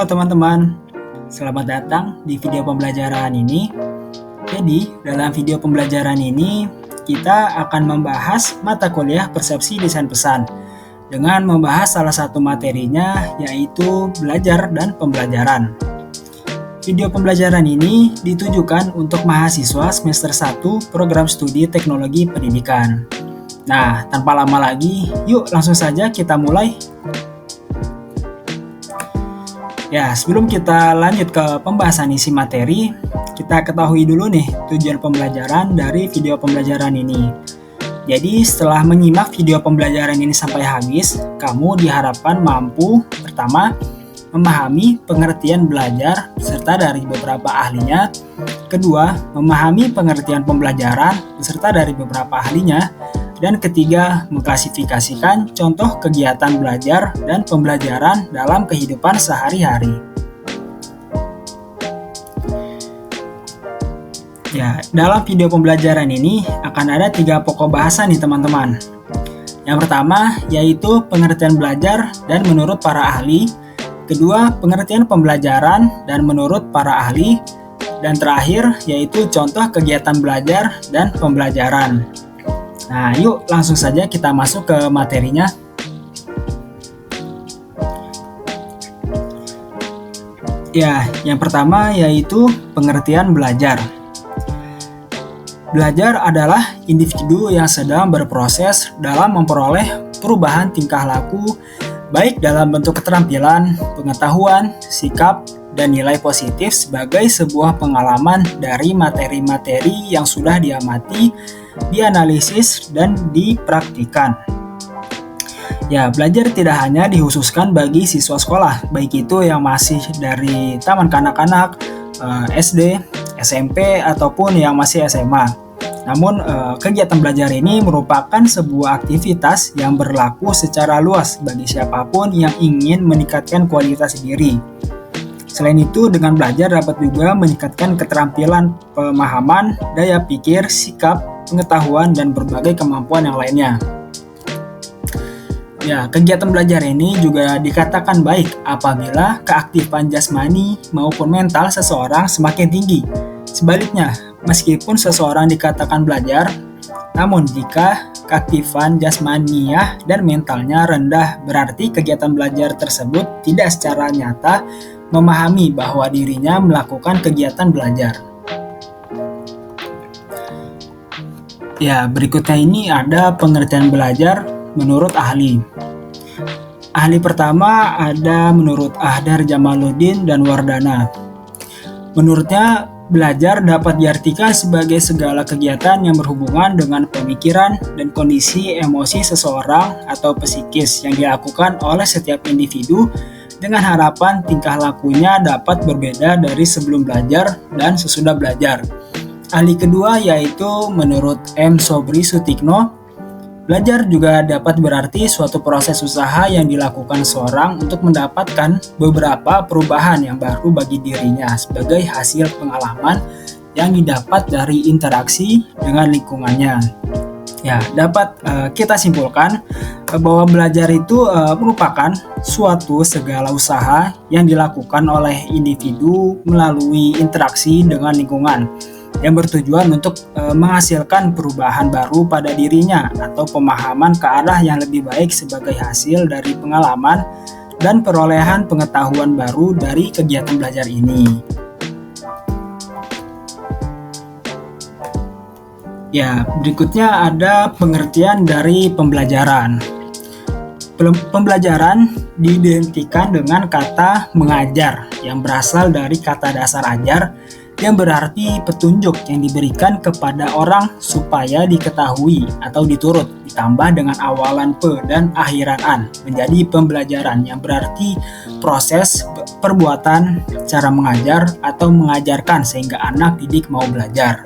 Halo teman-teman, selamat datang di video pembelajaran ini. Jadi, dalam video pembelajaran ini, kita akan membahas mata kuliah Persepsi Desain Pesan dengan membahas salah satu materinya, yaitu belajar dan pembelajaran. Video pembelajaran ini ditujukan untuk mahasiswa semester 1 program studi teknologi pendidikan. Nah, tanpa lama lagi, yuk langsung saja kita mulai. Ya, sebelum kita lanjut ke pembahasan isi materi, kita ketahui dulu nih tujuan pembelajaran dari video pembelajaran ini. Jadi, setelah menyimak video pembelajaran ini sampai habis, kamu diharapkan mampu, pertama, memahami pengertian belajar beserta dari beberapa ahlinya. Kedua, memahami pengertian pembelajaran beserta dari beberapa ahlinya. Dan ketiga, mengklasifikasikan contoh kegiatan belajar dan pembelajaran dalam kehidupan sehari-hari. Ya, dalam video pembelajaran ini akan ada 3 pokok bahasan nih teman-teman. Yang pertama yaitu pengertian belajar dan menurut para ahli. Kedua, pengertian pembelajaran dan menurut para ahli. Dan terakhir yaitu contoh kegiatan belajar dan pembelajaran. Nah, yuk langsung saja kita masuk ke materinya. Ya, yang pertama yaitu pengertian belajar. Belajar adalah individu yang sedang berproses dalam memperoleh perubahan tingkah laku, baik dalam bentuk keterampilan, pengetahuan, sikap, dan nilai positif sebagai sebuah pengalaman dari materi-materi yang sudah diamati, dianalisis, dan dipraktikkan. Ya, belajar tidak hanya dikhususkan bagi siswa sekolah, baik itu yang masih dari taman kanak-kanak, SD, SMP, ataupun yang masih SMA. Namun, kegiatan belajar ini merupakan sebuah aktivitas yang berlaku secara luas bagi siapapun yang ingin meningkatkan kualitas diri. Selain itu, dengan belajar dapat juga meningkatkan keterampilan pemahaman, daya pikir, sikap, pengetahuan, dan berbagai kemampuan yang lainnya. Ya, kegiatan belajar ini juga dikatakan baik apabila keaktifan jasmani maupun mental seseorang semakin tinggi. Sebaliknya, meskipun seseorang dikatakan belajar, namun jika keaktifan jasmaniah dan mentalnya rendah, berarti kegiatan belajar tersebut tidak secara nyata memahami bahwa dirinya melakukan kegiatan belajar. Ya, berikutnya ini ada pengertian belajar menurut ahli. Ahli pertama ada menurut Ahdar Jamaluddin dan Wardana. Menurutnya, belajar dapat diartikan sebagai segala kegiatan yang berhubungan dengan pemikiran dan kondisi emosi seseorang atau psikis yang dilakukan oleh setiap individu dengan harapan tingkah lakunya dapat berbeda dari sebelum belajar dan sesudah belajar. Ahli kedua yaitu menurut M. Sobri Sutikno, belajar juga dapat berarti suatu proses usaha yang dilakukan seorang untuk mendapatkan beberapa perubahan yang baru bagi dirinya sebagai hasil pengalaman yang didapat dari interaksi dengan lingkungannya. Ya, dapat kita simpulkan bahwa belajar itu merupakan suatu segala usaha yang dilakukan oleh individu melalui interaksi dengan lingkungan yang bertujuan untuk menghasilkan perubahan baru pada dirinya atau pemahaman ke arah yang lebih baik sebagai hasil dari pengalaman dan perolehan pengetahuan baru dari kegiatan belajar ini. Ya, berikutnya ada pengertian dari pembelajaran. Pembelajaran diidentikan dengan kata mengajar yang berasal dari kata dasar ajar yang berarti petunjuk yang diberikan kepada orang supaya diketahui atau diturut, ditambah dengan awalan pe dan akhiran an menjadi pembelajaran yang berarti proses perbuatan cara mengajar atau mengajarkan sehingga anak didik mau belajar.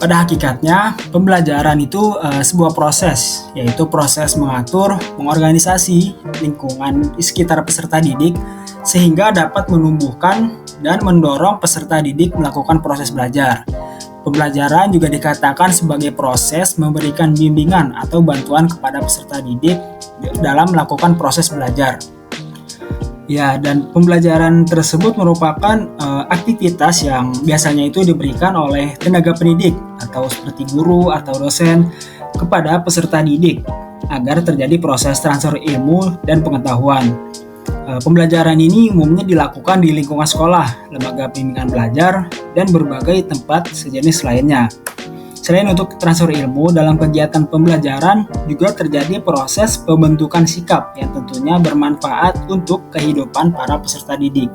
Pada hakikatnya, pembelajaran itu sebuah proses, yaitu proses mengatur, mengorganisasi lingkungan di sekitar peserta didik sehingga dapat menumbuhkan dan mendorong peserta didik melakukan proses belajar. Pembelajaran juga dikatakan sebagai proses memberikan bimbingan atau bantuan kepada peserta didik dalam melakukan proses belajar. Ya, dan pembelajaran tersebut merupakan aktivitas yang biasanya itu diberikan oleh tenaga pendidik atau seperti guru atau dosen kepada peserta didik agar terjadi proses transfer ilmu dan pengetahuan. Pembelajaran ini umumnya dilakukan di lingkungan sekolah, lembaga bimbingan belajar, dan berbagai tempat sejenis lainnya. Selain untuk transfer ilmu, dalam kegiatan pembelajaran juga terjadi proses pembentukan sikap yang tentunya bermanfaat untuk kehidupan para peserta didik.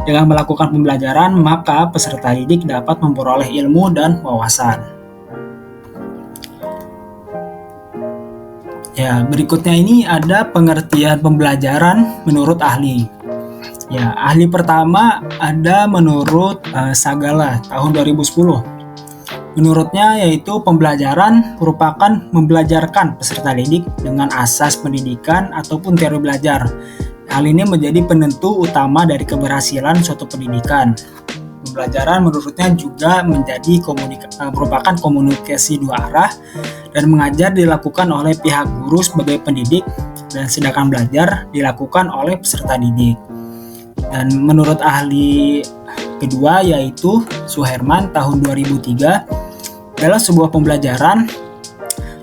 Dengan melakukan pembelajaran, maka peserta didik dapat memperoleh ilmu dan wawasan. Ya, berikutnya ini ada pengertian pembelajaran menurut ahli. Ya, ahli pertama ada menurut Sagala tahun 2010. Menurutnya yaitu pembelajaran merupakan membelajarkan peserta didik dengan asas pendidikan ataupun teori belajar. Hal ini menjadi penentu utama dari keberhasilan suatu pendidikan. Pembelajaran menurutnya juga merupakan komunikasi dua arah dan mengajar dilakukan oleh pihak guru sebagai pendidik dan sedangkan belajar dilakukan oleh peserta didik. Dan menurut ahli kedua yaitu Suherman tahun 2003, dalam sebuah pembelajaran,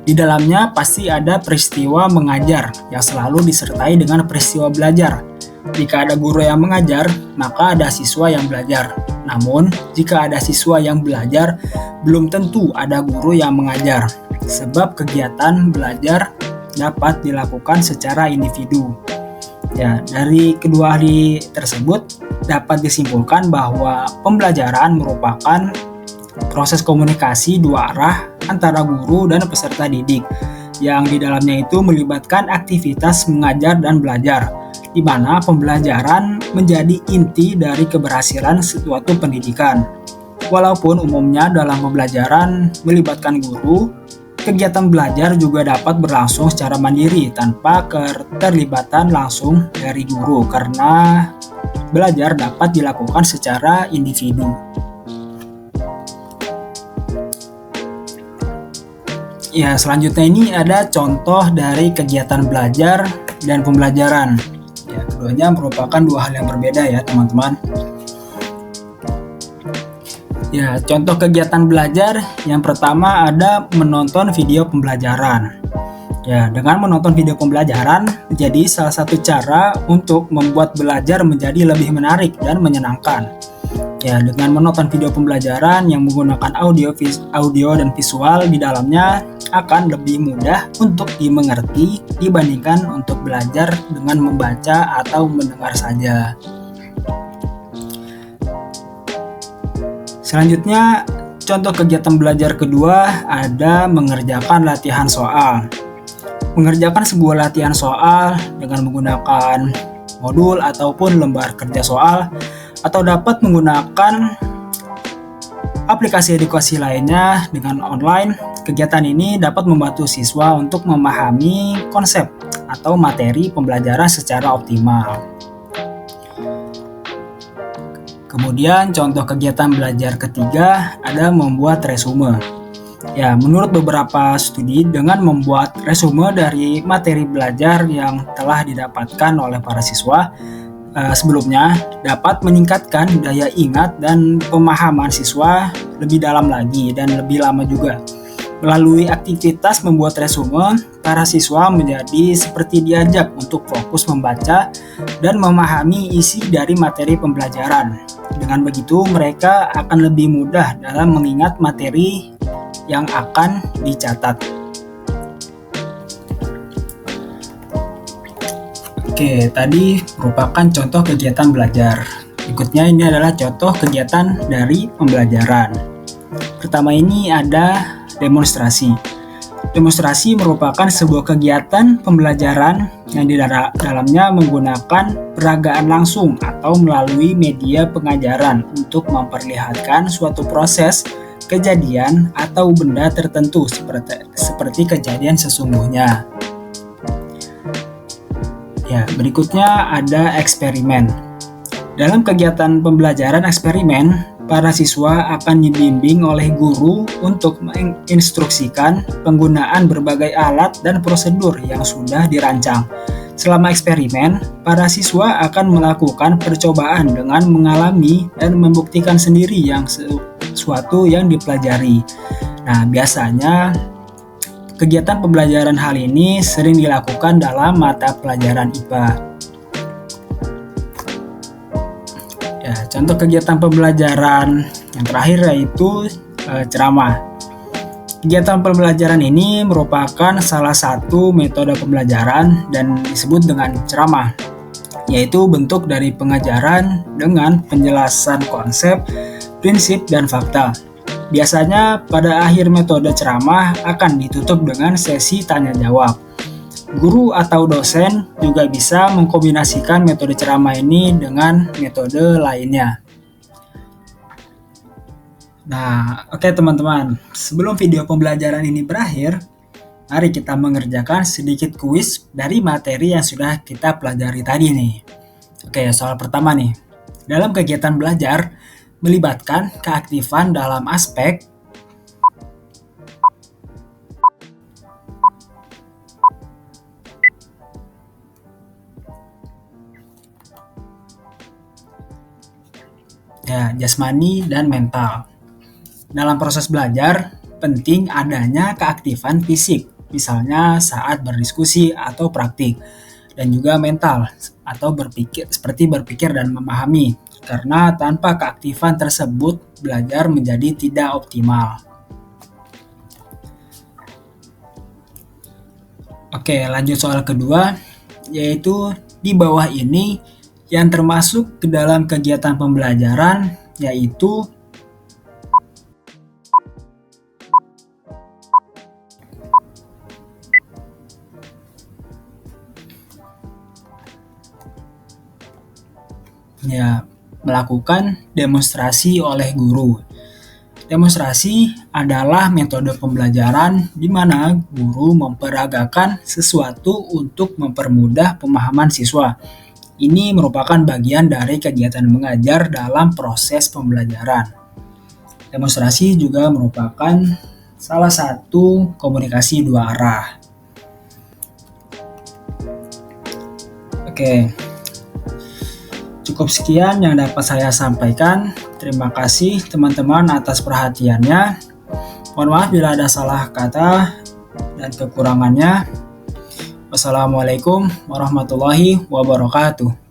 di dalamnya pasti ada peristiwa mengajar yang selalu disertai dengan peristiwa belajar. Jika ada guru yang mengajar, maka ada siswa yang belajar. Namun, jika ada siswa yang belajar, belum tentu ada guru yang mengajar, sebab kegiatan belajar dapat dilakukan secara individu. Ya, dari kedua ahli tersebut dapat disimpulkan bahwa pembelajaran merupakan proses komunikasi dua arah antara guru dan peserta didik yang di dalamnya itu melibatkan aktivitas mengajar dan belajar, di mana pembelajaran menjadi inti dari keberhasilan suatu pendidikan. Walaupun umumnya dalam pembelajaran melibatkan guru, kegiatan belajar juga dapat berlangsung secara mandiri tanpa keterlibatan langsung dari guru karena belajar dapat dilakukan secara individu. Ya, selanjutnya ini ada contoh dari kegiatan belajar dan pembelajaran. Ya, keduanya merupakan dua hal yang berbeda ya, teman-teman. Ya, contoh kegiatan belajar yang pertama ada menonton video pembelajaran. Ya, dengan menonton video pembelajaran menjadi salah satu cara untuk membuat belajar menjadi lebih menarik dan menyenangkan. Ya, dengan menonton video pembelajaran yang menggunakan audio dan visual di dalamnya akan lebih mudah untuk dimengerti dibandingkan untuk belajar dengan membaca atau mendengar saja. Selanjutnya, contoh kegiatan belajar kedua ada mengerjakan latihan soal. Mengerjakan sebuah latihan soal dengan menggunakan modul ataupun lembar kerja soal atau dapat menggunakan aplikasi edukasi lainnya dengan online. Kegiatan ini dapat membantu siswa untuk memahami konsep atau materi pembelajaran secara optimal. Kemudian contoh kegiatan belajar ketiga ada membuat resume. Ya, menurut beberapa studi dengan membuat resume dari materi belajar yang telah didapatkan oleh para siswa sebelumnya dapat meningkatkan daya ingat dan pemahaman siswa lebih dalam lagi dan lebih lama juga. Melalui aktivitas membuat resume, para siswa menjadi seperti diajak untuk fokus membaca dan memahami isi dari materi pembelajaran. Dengan begitu, mereka akan lebih mudah dalam mengingat materi yang akan dicatat. Oke, tadi merupakan contoh kegiatan belajar. Berikutnya ini adalah contoh kegiatan dari pembelajaran. Pertama ini ada demonstrasi. Demonstrasi merupakan sebuah kegiatan pembelajaran yang di dalamnya menggunakan peragaan langsung atau melalui media pengajaran untuk memperlihatkan suatu proses, kejadian, atau benda tertentu seperti kejadian sesungguhnya. Ya, berikutnya ada eksperimen. Dalam kegiatan pembelajaran eksperimen, para siswa akan dibimbing oleh guru untuk menginstruksikan penggunaan berbagai alat dan prosedur yang sudah dirancang. Selama eksperimen, para siswa akan melakukan percobaan dengan mengalami dan membuktikan sendiri sesuatu yang dipelajari. Nah, biasanya kegiatan pembelajaran hal ini sering dilakukan dalam mata pelajaran IPA. Ya, contoh kegiatan pembelajaran yang terakhir yaitu ceramah. Kegiatan pembelajaran ini merupakan salah satu metode pembelajaran dan disebut dengan ceramah, yaitu bentuk dari pengajaran dengan penjelasan konsep, prinsip, dan fakta. Biasanya pada akhir metode ceramah akan ditutup dengan sesi tanya-jawab. Guru atau dosen juga bisa mengkombinasikan metode ceramah ini dengan metode lainnya. Nah, oke teman-teman, sebelum video pembelajaran ini berakhir, mari kita mengerjakan sedikit kuis dari materi yang sudah kita pelajari tadi nih. Oke, soal pertama nih. Dalam kegiatan belajar, melibatkan keaktifan dalam aspek jasmani dan mental. Dalam proses belajar, penting adanya keaktifan fisik, misalnya saat berdiskusi atau praktik, dan juga mental atau seperti berpikir dan memahami, karena tanpa keaktifan tersebut belajar menjadi tidak optimal. Oke, lanjut soal kedua, yaitu di bawah ini yang termasuk ke dalam kegiatan pembelajaran, yaitu melakukan demonstrasi oleh guru. Demonstrasi adalah metode pembelajaran di mana guru memperagakan sesuatu untuk mempermudah pemahaman siswa. Ini merupakan bagian dari kegiatan mengajar dalam proses pembelajaran. Demonstrasi juga merupakan salah satu komunikasi dua arah. Oke. Cukup sekian yang dapat saya sampaikan. Terima kasih teman-teman atas perhatiannya. Mohon maaf bila ada salah kata dan kekurangannya. Wassalamualaikum warahmatullahi wabarakatuh.